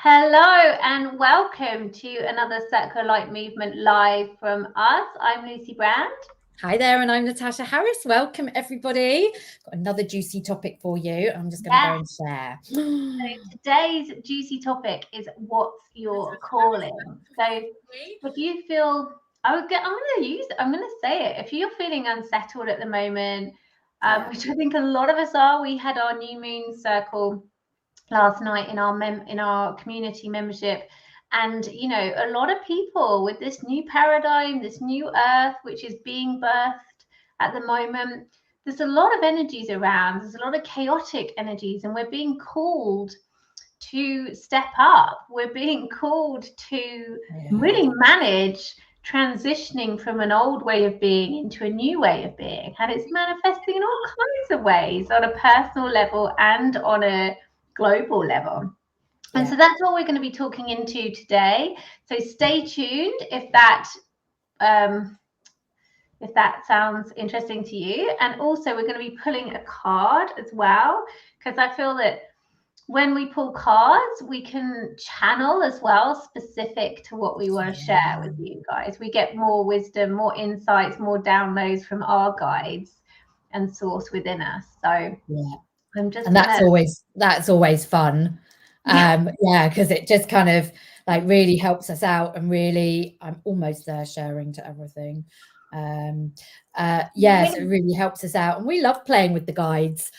Hello and welcome to another Circle Light Movement live from us. I'm Lucy Brand. Hi there, and I'm Natasha Harris. Welcome, everybody. Got another juicy topic for you. I'm just going to go and share. So today's juicy topic is what's your calling. So if you feel, I'm going to say it. If you're feeling unsettled at the moment, which I think a lot of us are, we had our new moon circle last night in our community membership, and a lot of people with this new paradigm, this new earth which is being birthed at the moment, there's a lot of energies around, there's a lot of chaotic energies, and we're being called to step up. We're being called to really manage transitioning from an old way of being into a new way of being, and it's manifesting in all kinds of ways, on a personal level and on a global level. And so that's what we're going to be talking into today. So stay tuned if that sounds interesting to you. And also we're going to be pulling a card as well, because I feel that when we pull cards, we can channel as well, specific to what we want to share with you guys. We get more wisdom, more insights, more downloads from our guides and source within us. So that's always fun. Because it just kind of like really helps us out, and really I'm almost there sharing to everything. So it really helps us out, and we love playing with the guides.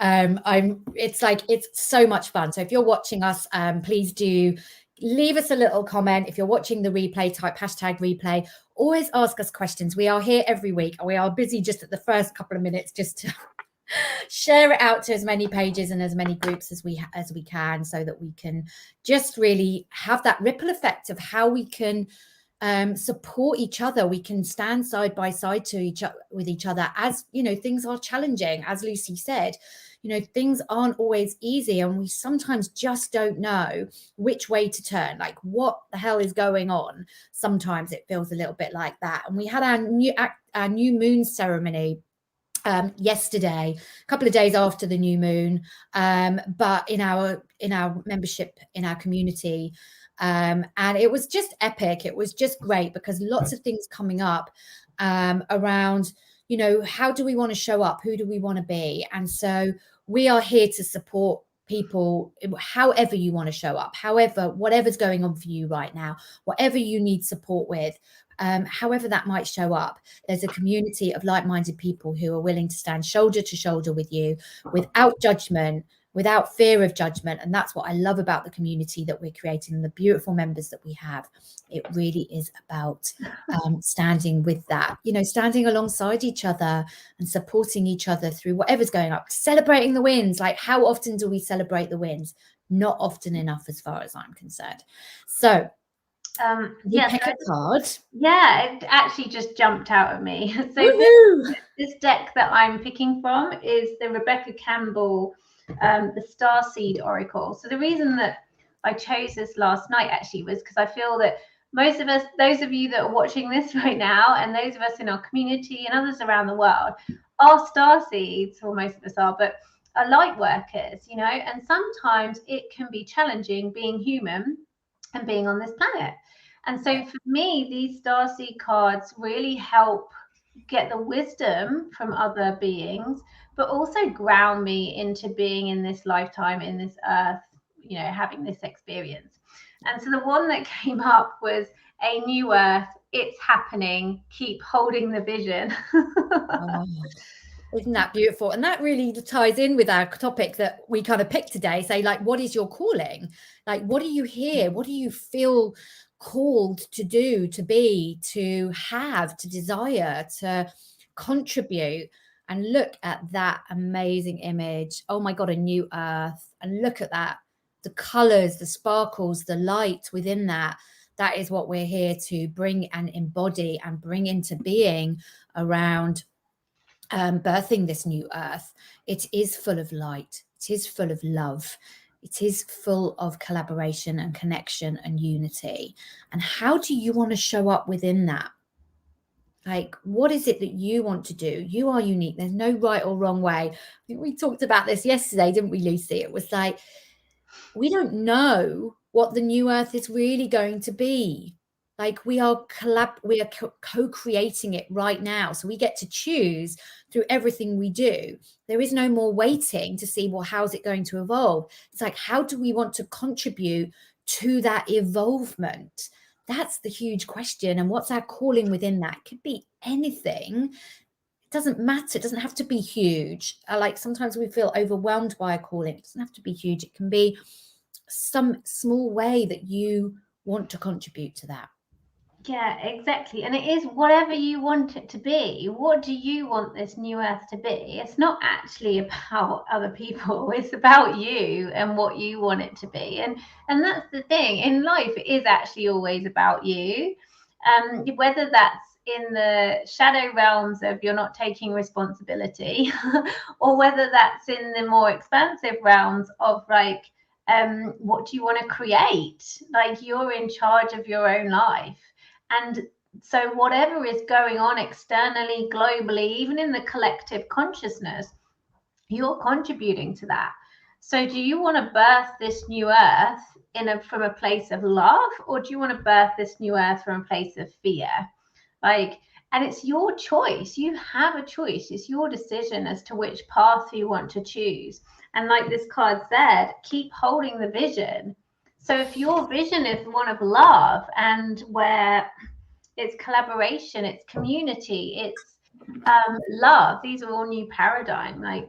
It's so much fun. So if you're watching us, please do leave us a little comment. If you're watching the replay, type #replay. Always ask us questions. We are here every week. We are busy just at the first couple of minutes just to share it out to as many pages and as many groups as we can, so that we can just really have that ripple effect of how we can support each other. We can stand side by side with each other, as things are challenging. As Lucy said, things aren't always easy, and we sometimes just don't know which way to turn, like what the hell is going on. Sometimes it feels a little bit like that. And we had our new moon ceremony yesterday, a couple of days after the new moon, but in our membership, in our community, and it was just epic. It was just great, because lots of things coming up around, how do we want to show up, who do we want to be? And so we are here to support people however you want to show up, whatever's going on for you right now, whatever you need support with. However that might show up, there's a community of like-minded people who are willing to stand shoulder to shoulder with you, without judgment, without fear of judgment. And that's what I love about the community that we're creating, and the beautiful members that we have. It really is about standing with that, standing alongside each other and supporting each other through whatever's going up, celebrating the wins. Like, how often do we celebrate the wins? Not often enough, as far as I'm concerned. So pick a card. It actually just jumped out at me. So this deck that I'm picking from is the Rebecca Campbell, the Starseed Oracle. So the reason that I chose this last night actually was because I feel that most of us, those of you that are watching this right now, and those of us in our community and others around the world, are starseeds, or most of us are, but are light workers, and sometimes it can be challenging being human and being on this planet. And so for me, these starseed cards really help get the wisdom from other beings, but also ground me into being in this lifetime, in this earth, having this experience. And so the one that came up was a new earth. It's happening. Keep holding the vision. Isn't that beautiful? And that really ties in with our topic that we kind of picked today. Say, like, what is your calling? Like, what do you hear? What do you feel called to do, to be, to have, to desire, to contribute? And look at that amazing image. Oh my God, a new earth. And look at that, the colors, the sparkles, the light within that. That is what we're here to bring and embody and bring into being around birthing this new earth. It is full of light. It is full of love. It is full of collaboration and connection and unity. And how do you want to show up within that? Like, what is it that you want to do? You are unique. There's no right or wrong way. I think we talked about this yesterday, didn't we, Lucy? It was like, we don't know what the new earth is really going to be. Like we are co-creating it right now. So we get to choose through everything we do. There is no more waiting to see, well, how's it going to evolve? It's like, how do we want to contribute to that evolvement? That's the huge question. And what's our calling within that? It could be anything. It doesn't matter. It doesn't have to be huge. Like sometimes we feel overwhelmed by a calling. It doesn't have to be huge. It can be some small way that you want to contribute to that. Yeah, exactly. And it is whatever you want it to be. What do you want this new earth to be? It's not actually about other people. It's about you and what you want it to be. And that's the thing. In life, it is actually always about you. Whether that's in the shadow realms of you're not taking responsibility, or whether that's in the more expansive realms of like, what do you want to create? Like you're in charge of your own life. And so whatever is going on externally, globally, even in the collective consciousness, you're contributing to that. So do you want to birth this new earth from a place of love, or do you want to birth this new earth from a place of fear? Like, and it's your choice. You have a choice. It's your decision as to which path you want to choose. And like this card said, keep holding the vision. So if your vision is one of love and where it's collaboration, it's community, it's love, these are all new paradigm. Like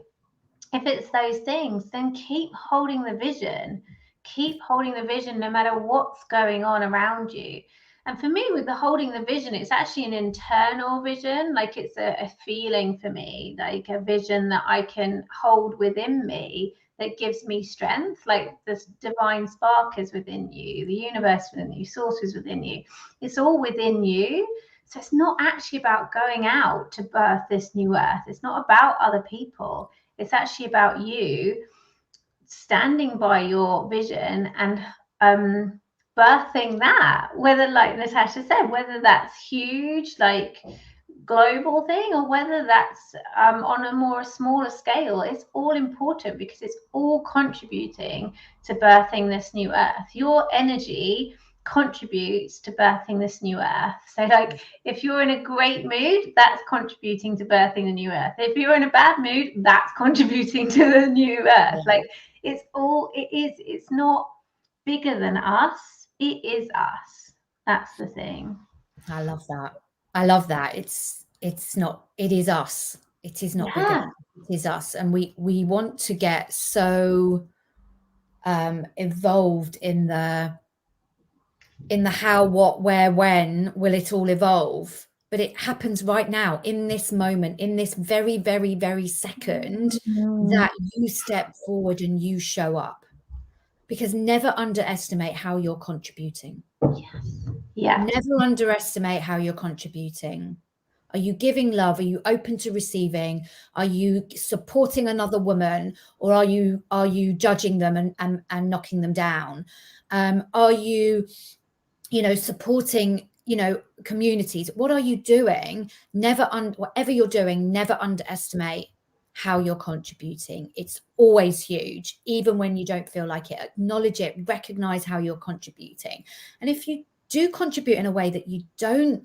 if it's those things, then keep holding the vision. Keep holding the vision no matter what's going on around you. And for me, with the holding the vision, it's actually an internal vision. Like it's a feeling for me, like a vision that I can hold within me that gives me strength. Like this divine spark is within you, the universe within you, source is within you. It's all within you. So it's not actually about going out to birth this new earth. It's not about other people. It's actually about you standing by your vision and birthing that, whether, like Natasha said, whether that's huge, like global thing, or whether that's on a more smaller scale. It's all important because it's all contributing to birthing this new earth. Your energy contributes to birthing this new earth. So like if you're in a great mood, that's contributing to birthing the new earth. If you're in a bad mood, that's contributing to the new earth. Like it's not bigger than us. It is us. That's the thing. I love that. I love that. It is us. It is not bigger than us. It is us. And we want to get so evolved in the how, what, where, when will it all evolve? But it happens right now, in this moment, in this very, very, very second that you step forward and you show up. Because never underestimate how you're contributing. Yes. Yeah. Never underestimate how you're contributing. Are you giving love? Are you open to receiving? Are you supporting another woman, or are you judging them and knocking them down? Are you supporting communities? What are you doing? Whatever you're doing, never underestimate how you're contributing. It's always huge, even when you don't feel like it. Acknowledge it, recognize how you're contributing. And if you do contribute in a way that you don't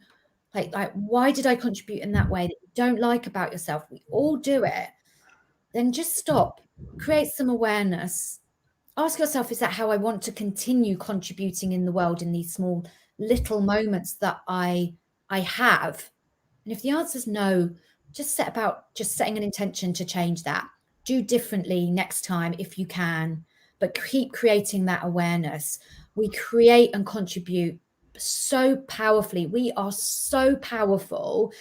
like, why did I contribute in that way that you don't like about yourself? We all do it. Then just stop, create some awareness. Ask yourself, is that how I want to continue contributing in the world in these small little moments that I have? And if the answer is no, just setting an intention to change that. Do differently next time if you can, but keep creating that awareness. We create and contribute so powerfully. We are so powerful,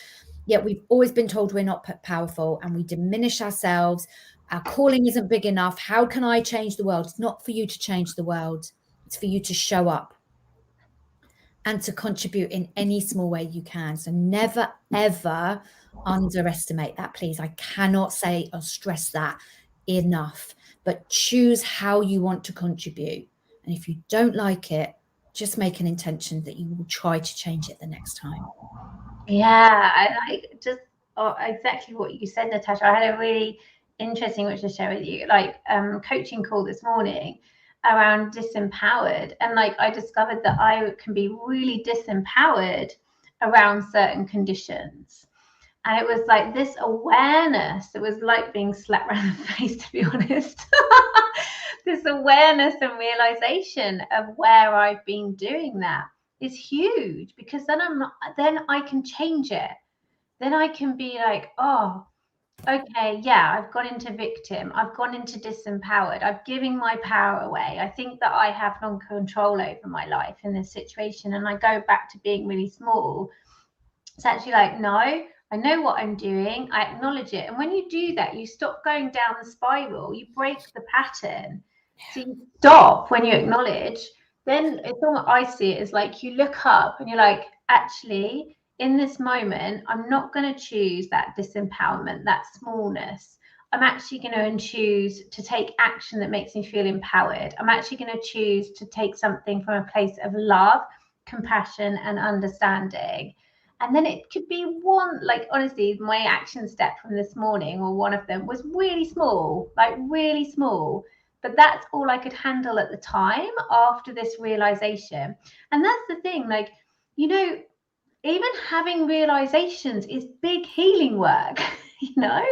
yet we've always been told we're not powerful, and we diminish ourselves. Our calling isn't big enough. How can I change the world? It's not for you to change the world. It's for you to show up and to contribute in any small way you can. So never, ever underestimate that, please. I cannot say or stress that enough, but choose how you want to contribute. And if you don't like it, just make an intention that you will try to change it the next time. Yeah, I like just exactly what you said, Natasha. I had a really interesting which to share with you, like coaching call this morning, around disempowered, and like I discovered that I can be really disempowered around certain conditions. And it was like this awareness, it was like being slapped around the face, to be honest. This awareness and realization of where I've been doing that is huge, because then then I can change it. Then I can be like, oh, okay, yeah, I've gone into victim, I've gone into disempowered, I've given my power away. I think that I have non-control over my life in this situation, and I go back to being really small. It's actually like, no, I know what I'm doing, I acknowledge it. And when you do that, you stop going down the spiral, you break the pattern. So you stop when you acknowledge. Then it's all I see it is like you look up and you're like, actually, in this moment, I'm not going to choose that disempowerment, that smallness. I'm actually going to choose to take action that makes me feel empowered. I'm actually going to choose to take something from a place of love, compassion, and understanding. And then it could be one, like, honestly, my action step from this morning, or one of them, was really small, like really small. But that's all I could handle at the time after this realization. And that's the thing, like, you know, even having realizations is big healing work, you know?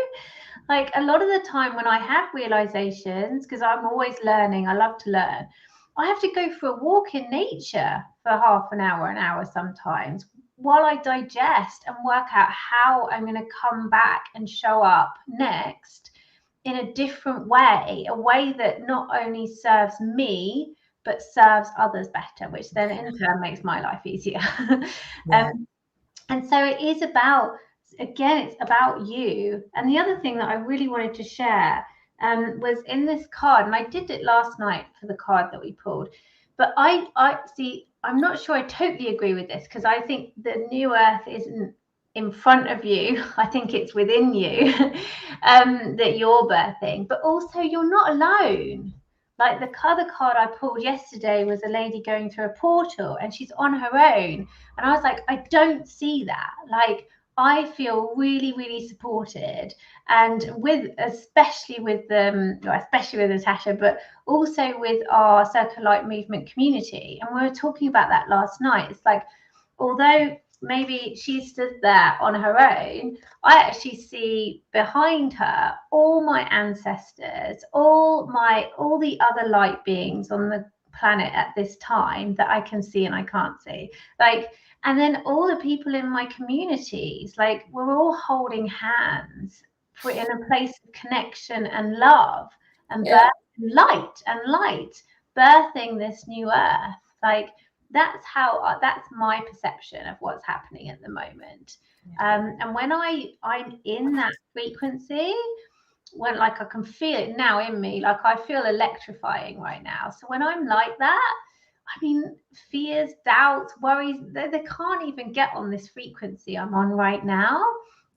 Like a lot of the time when I have realizations, because I'm always learning, I love to learn, I have to go for a walk in nature for half an hour sometimes, while I digest and work out how I'm going to come back and show up next in a different way, a way that not only serves me, but serves others better, which then in turn makes my life easier. Yeah. And so it is about, again, it's about you. And the other thing that I really wanted to share was in this card, and I did it last night for the card that we pulled. But I see, I'm not sure I totally agree with this, because I think the new earth isn't in front of you. I think it's within you that you're birthing, but also you're not alone. Like the other card I pulled yesterday was a lady going through a portal and she's on her own. And I was like, I don't see that. Like, I feel really, really supported, and with especially with Natasha, but also with our Circle Light Movement community. And we were talking about that last night. It's like, although maybe she stood there on her own, I actually see behind her all my ancestors, all the other light beings on the planet at this time that I can see and I can't see. Like, and then all the people in my communities, like we're all holding hands for in a place of connection and love and light, birthing this new earth. Like, that's my perception of what's happening at the moment. And when I'm in that frequency, when like I can feel it now in me, like I feel electrifying right now. So when I'm like that, I mean, fears, doubts, worries, they can't even get on this frequency I'm on right now.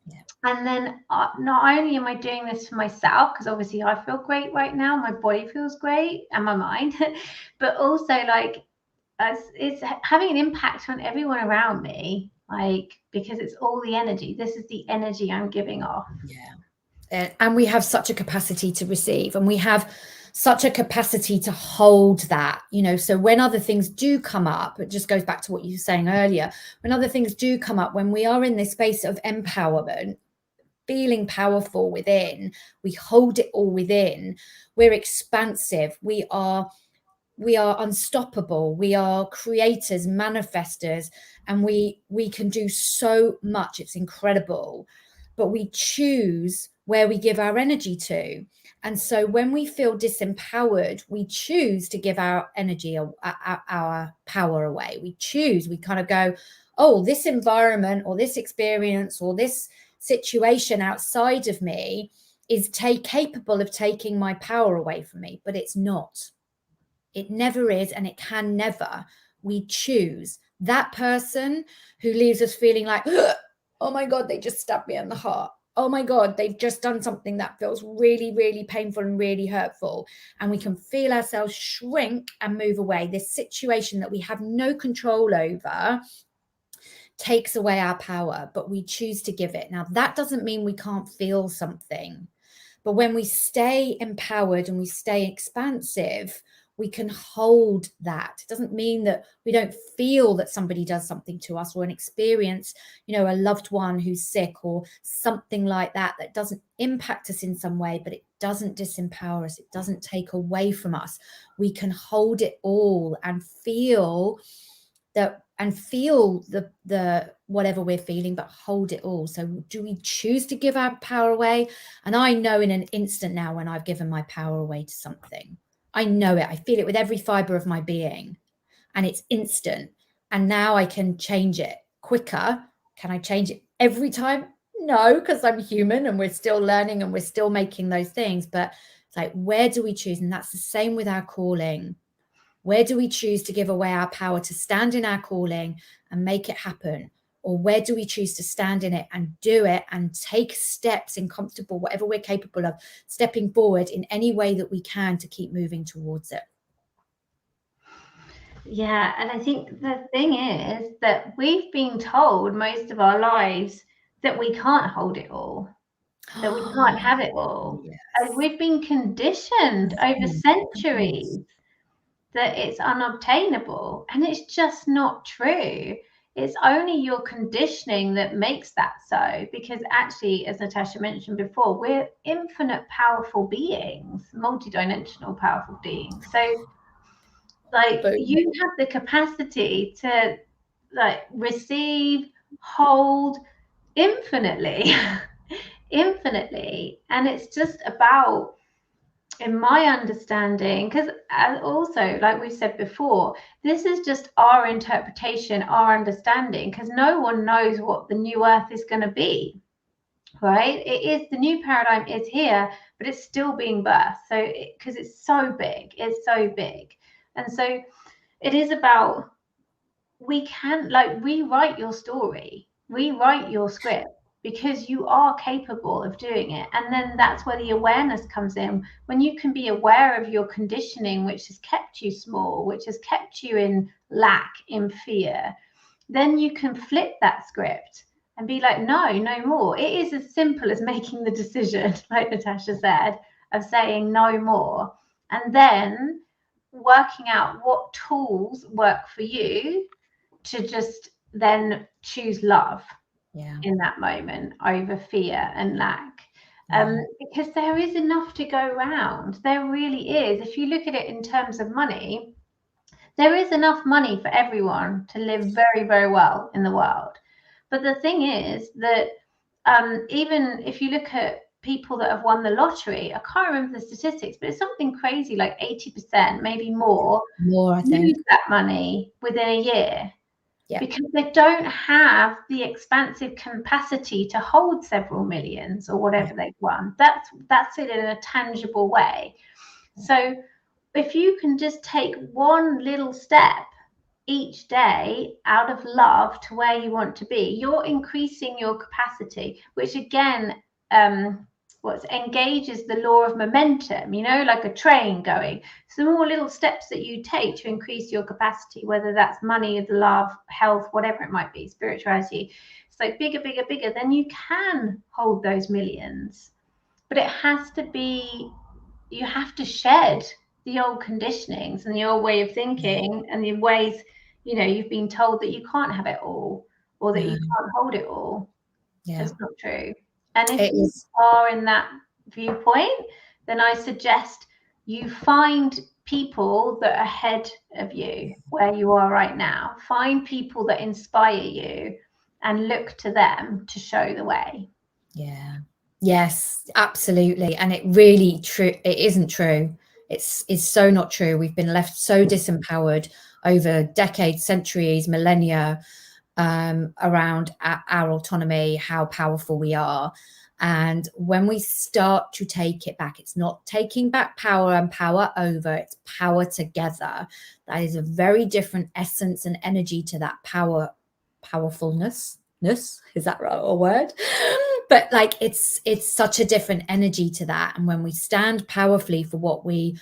Yeah. And then not only am I doing this for myself, because obviously I feel great right now, my body feels great and my mind, but also like it's having an impact on everyone around me, like, because it's all the energy. This is the energy I'm giving off. Yeah. And we have such a capacity to receive, and we have such a capacity to hold that, you know. So when other things do come up, it just goes back to what you were saying earlier, when other things do come up, when we are in this space of empowerment, feeling powerful within, we hold it all within, we're expansive, we are unstoppable, we are creators, manifestors, and we can do so much. It's incredible. But we choose where we give our energy to. And so when we feel disempowered, we choose to give our energy, our power away. We kind of go, oh, this environment or this experience or this situation outside of me is capable of taking my power away from me. But it's not. It never is, and it can never. We choose. That person who leaves us feeling like, oh my God, they just stabbed me in the heart. Oh my God, they've just done something that feels really, really painful and really hurtful. And we can feel ourselves shrink and move away. This situation that we have no control over takes away our power, but we choose to give it. Now, that doesn't mean we can't feel something. But when we stay empowered and we stay expansive, we can hold that. It doesn't mean that we don't feel that somebody does something to us, or an experience, you know, a loved one who's sick or something like that, that doesn't impact us in some way, but it doesn't disempower us. It doesn't take away from us. We can hold it all and feel that, and feel the whatever we're feeling, but hold it all. So do we choose to give our power away? And I know in an instant now when I've given my power away to something, I know it. I feel it with every fiber of my being, and it's instant. And now I can change it quicker. Can I change it every time? No, because I'm human and we're still learning and we're still making those things. But it's like, where do we choose? And that's the same with our calling. Where do we choose to give away our power to stand in our calling and make it happen? Or where do we choose to stand in it and do it and take steps in comfortable, whatever we're capable of, stepping forward in any way that we can to keep moving towards it? Yeah, and I think the thing is that we've been told most of our lives that we can't hold it all, that we can't have it all. Yes. And we've been conditioned over centuries that it's unobtainable, and it's just not true. It's only your conditioning that makes that so, because actually, as Natasha mentioned before, we're infinite powerful beings, multidimensional powerful beings. So like you have the capacity to like receive, hold infinitely infinitely, and it's just about, in my understanding, because also, like we said before, this is just our interpretation, our understanding, because no one knows what the new earth is going to be, right? It is, the new paradigm is here, but it's still being birthed. So because it's so big, and so it is about, we can like rewrite your story, rewrite your script, because you are capable of doing it. And then that's where the awareness comes in, when you can be aware of your conditioning, which has kept you small, which has kept you in lack, in fear. Then you can flip that script and be like, no more. It is as simple as making the decision, like Natasha said, of saying no more, and then working out what tools work for you to just then choose love in that moment over fear and lack. Because there is enough to go around. There really is. If you look at it in terms of money, there is enough money for everyone to live very, very well in the world. But the thing is that even if you look at people that have won the lottery, I can't remember the statistics, but it's something crazy like 80%, maybe more, I think, lose that money within a year. Yeah. Because they don't have the expansive capacity to hold several millions or whatever they've won. That's it in a tangible way. So if you can just take one little step each day out of love to where you want to be, you're increasing your capacity, which again engages the law of momentum, you know, like a train going. So the more little steps that you take to increase your capacity, whether that's money, love, health, whatever it might be, spirituality, it's like bigger, then you can hold those millions. But it has to be, you have to shed the old conditionings and the old way of thinking and the ways, you know, you've been told that you can't have it all, or that you can't hold it all. It's not true. And if you are in that viewpoint, then I suggest you find people that are ahead of you where you are right now. Find people that inspire you and look to them to show the way. Yeah. Yes, absolutely. And it really true. It isn't true. It's so not true. We've been left so disempowered over decades, centuries, millennia, around our autonomy, how powerful we are. And when we start to take it back, it's not taking back power and power over, it's power together. That is a very different essence and energy to that powerfulness. Is that right, a word? But like it's such a different energy to that. And when we stand powerfully for what we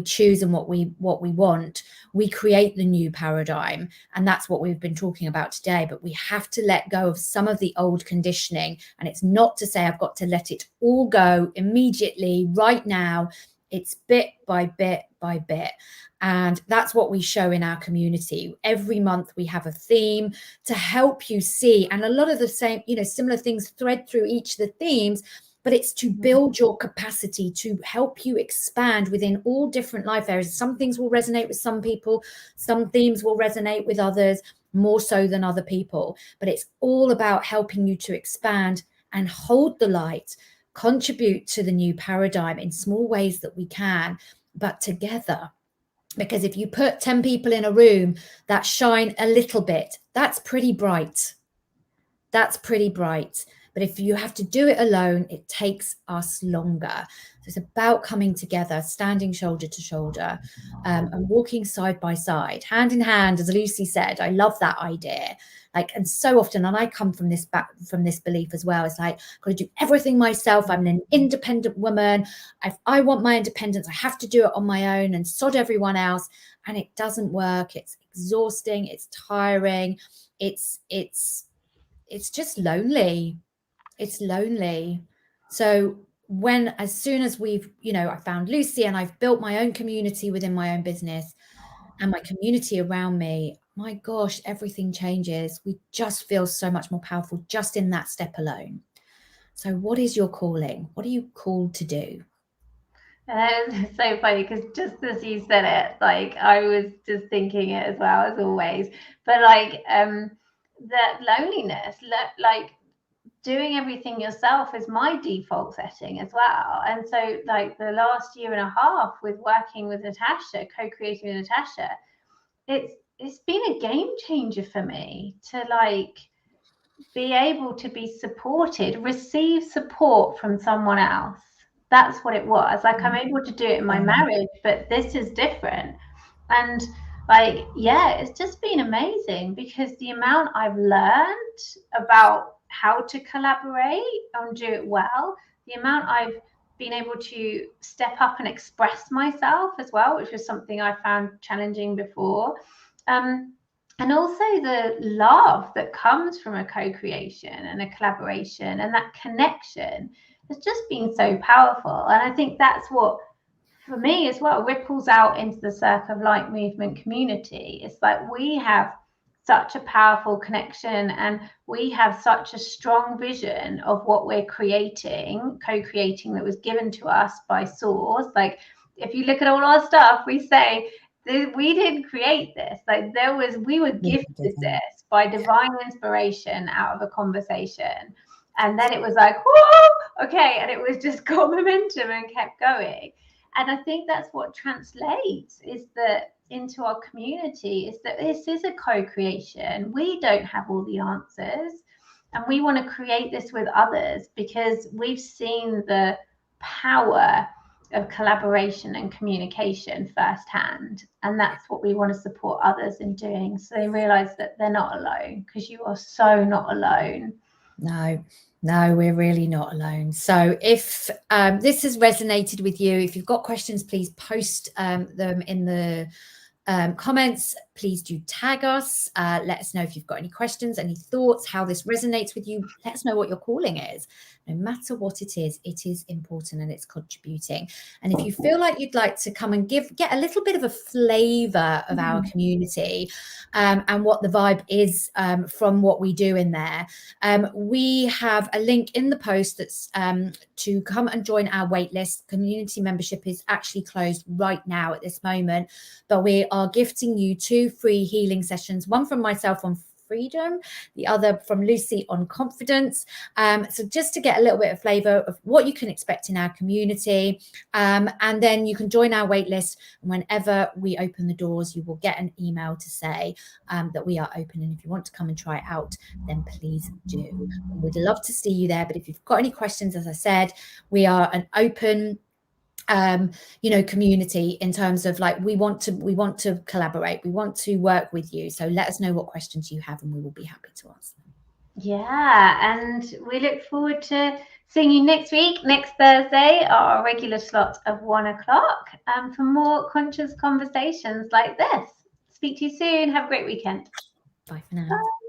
choose and what we want, we create the new paradigm. And that's what we've been talking about today. But we have to let go of some of the old conditioning. And it's not to say I've got to let it all go immediately right now. It's bit by bit by bit. And that's what we show in our community. Every month we have a theme to help you see, and a lot of the same, similar things thread through each of the themes, but it's to build your capacity, to help you expand within all different life areas. Some things will resonate with some people, some themes will resonate with others more so than other people, but it's all about helping you to expand and hold the light, contribute to the new paradigm in small ways that we can, but together. Because if you put 10 people in a room that shine a little bit, that's pretty bright. That's pretty bright. But if you have to do it alone, it takes us longer. So it's about coming together, standing shoulder to shoulder, and walking side by side, hand in hand, as Lucy said. I love that idea. And so often, and I come from this belief as well. It's like, I've got to do everything myself. I'm an independent woman. If I want my independence, I have to do it on my own and sod everyone else. And it doesn't work. It's exhausting. It's tiring. It's just lonely. It's lonely. So as soon as we've, I found Lucy and I've built my own community within my own business and my community around me, my gosh, everything changes. We just feel so much more powerful just in that step alone. So what is your calling? What are you called to do? It's so funny because just as you said it, I was just thinking it as well, as always. But that loneliness, doing everything yourself is my default setting as well. And so the last year and a half with working with Natasha, co-creating with Natasha, it's been a game changer for me to be able to be supported, receive support from someone else. That's what it was. I'm able to do it in my marriage, but this is different. And it's just been amazing because the amount I've learned about how to collaborate and do it well, the amount I've been able to step up and express myself as well, which was something I found challenging before. And also the love that comes from a co-creation and a collaboration and that connection has just been so powerful. And I think that's what, for me as well, ripples out into the Circle of Light movement community. It's we have such a powerful connection and we have such a strong vision of what we're co-creating that was given to us by Source. If you look at all our stuff, we say we didn't create this. We were gifted this by divine inspiration out of a conversation. And then it was whoa, okay. And it was just got momentum and kept going. And I think that's what translates into our community is that this is a co-creation. We don't have all the answers. And we want to create this with others because we've seen the power of collaboration and communication firsthand. And that's what we want to support others in doing. So they realize that they're not alone, because you are so not alone. No, we're really not alone. So if this has resonated with you, if you've got questions, please post them in the comments. Please do tag us. Let us know if you've got any questions, any thoughts, how this resonates with you. Let us know what your calling is. No matter what it is important and it's contributing. And if you feel like you'd like to come and get a little bit of a flavor of our community and what the vibe is from what we do in there, we have a link in the post that's to come and join our waitlist. Community membership is actually closed right now at this moment, but we are gifting you 2 free healing sessions, one from myself on freedom, the other from Lucy on confidence. So just to get a little bit of flavor of what you can expect in our community, and then you can join our waitlist, and whenever we open the doors, you will get an email to say that we are open. And if you want to come and try it out, then please do. We'd love to see you there. But if you've got any questions, as I said, we are an open community in terms of we want to collaborate, we want to work with you. So let us know what questions you have and we will be happy to answer them. Yeah, and we look forward to seeing you next Thursday, our regular slot of 1 o'clock, for more conscious conversations like this. Speak to you soon. Have a great weekend. Bye for now. Bye.